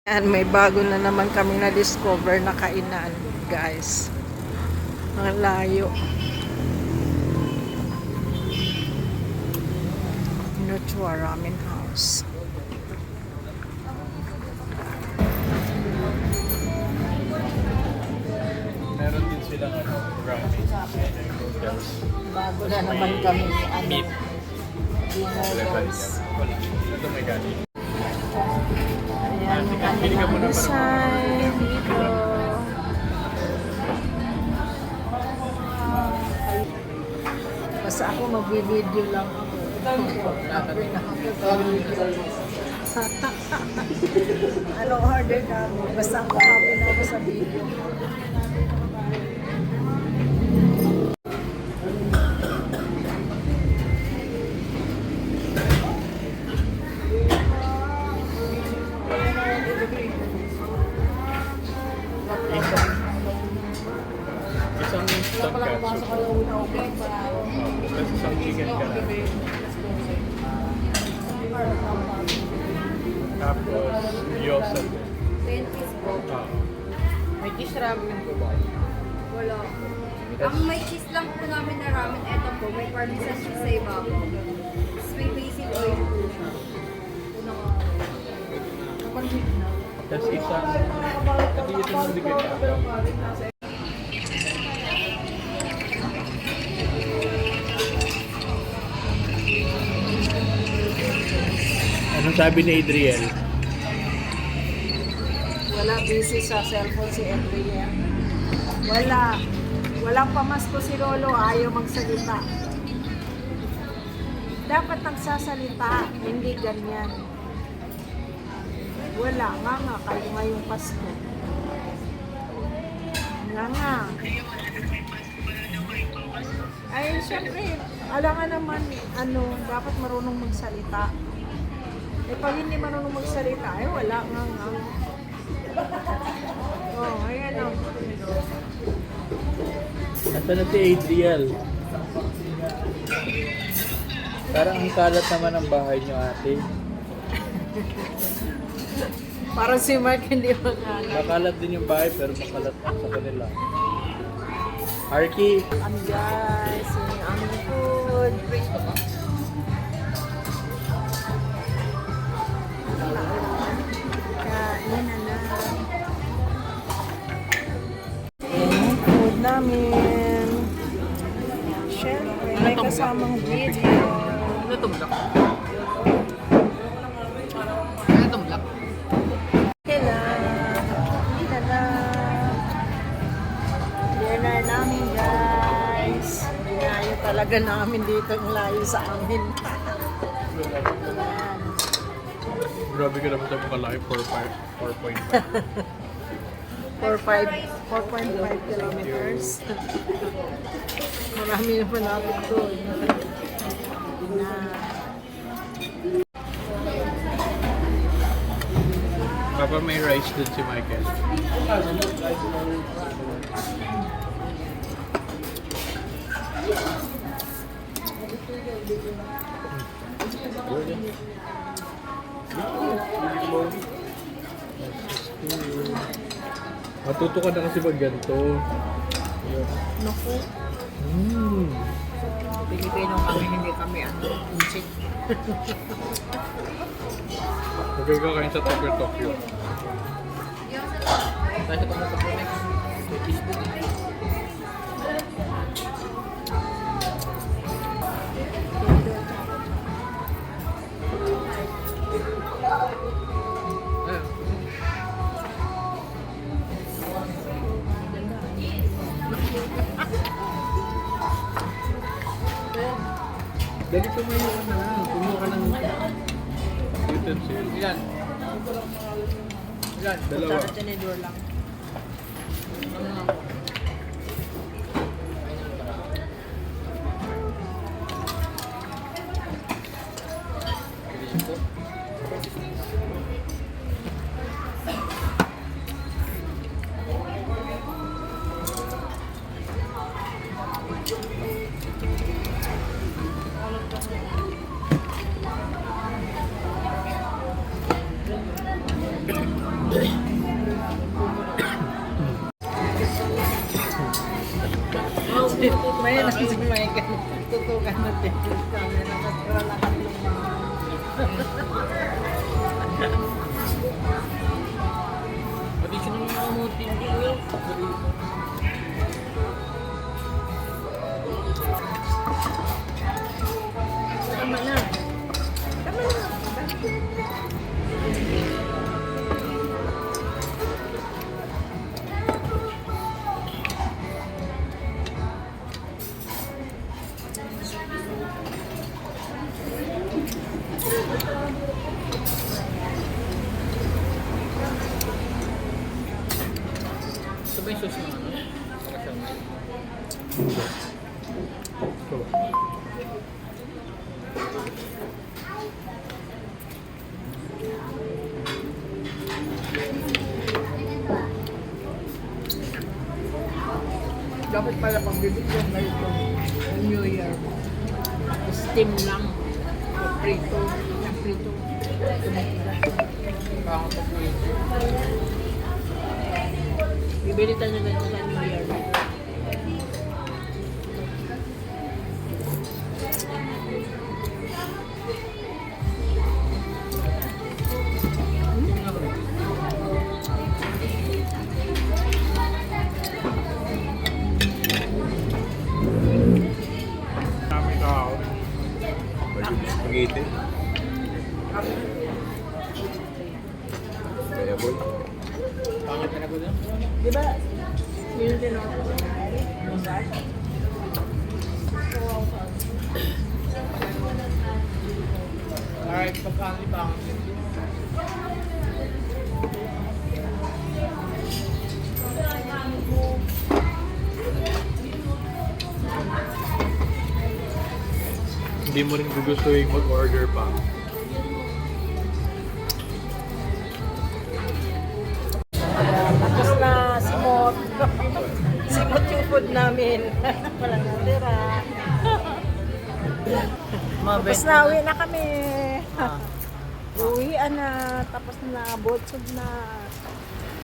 And may bago na naman kami na-discover na kainan, guys. Ang layo. Nuchwa Ramen House. Meron din silang ramen. Noodles. Bago na naman kami Meat. dinner, guys. Ito may galing. Ayan, Pili ka muna para design dito. Basta ako mag-video lang ako. Ano order na ako? Basta ako happy na ako sa video. Isang tonkatsu. Tapos isang chicken ka na. Tapos gyoza. 10 piece po. May fish ramen po ba? Wala. Ang may cheese lang po namin na ramen, eto po, may parmesan cheese sa ibabaw. Tapos may basil oil po siya. Tapos isang... Pati ito yung bigay ka. Anong sabi ni Adriel? Wala, busy sa cellphone si Adrian. Wala. Walang pamasko si Lolo, ayaw magsalita. Dapat nagsasalita, hindi ganyan. Wala, nga kayo ngayong Pasko. Nga. Ay, syempre, alangan naman, dapat marunong magsalita. Eh, pag hindi marunong magsalita, eh, wala nga. Oh, ayan o. Ito na si Adriel. Parang ang kalat naman ang bahay niyo, ate. Parang si Mark hindi makalat. Makalat din yung bahay pero makalat sa kanila. Arky! Guys, yung aming food. Kain na na. Yung food namin. Siyempre, may kasamang video. Ano itong black? Ano itong black? Kailan? Kailan na. Dinner namin, guys. Dinayo talaga namin dito ang layo sa amin. Ayan. Grabe ka naman sa mga live 4.5 kilometers. Marami na pa natin doon. Na. Papa may rice din si Michael. Matuto ka na kasi pag ganito. Naku. Pilipino kami, hindi kami insik. Okay ka kain sa Tokyo. Dahil ito sa Punex, may Facebook. Dali tumayo ka na lang. Kumuha ka ng utensil. Ilan? Ilan? Dalawa. Sa tinidor lang. May nang si Michael. Tutukan na din. Kami nakasira na kami. Pati siya nung mga mutin ko yun. Tama na. Tama na. Ito ba yung sauce ng ano? Kasama. Ito. Dapat pala pang bibigyan na ito. New Year. Steam lang. Prito. Prito. Tumitigas. Parang ito prito. Bibili tayo na ganito sa New Year. Dami tao. Spaghetti. Kaya boy. Pangat na po doon. Di ba? Yun din ako. Alright, pagkakali pangat. Hindi mo rin gugustuhin mag-order pa. Tapos na simot. Simot yung food namin. Walang natira. Tapos na, uwi na kami. Uwian na. Tapos na, botsog na.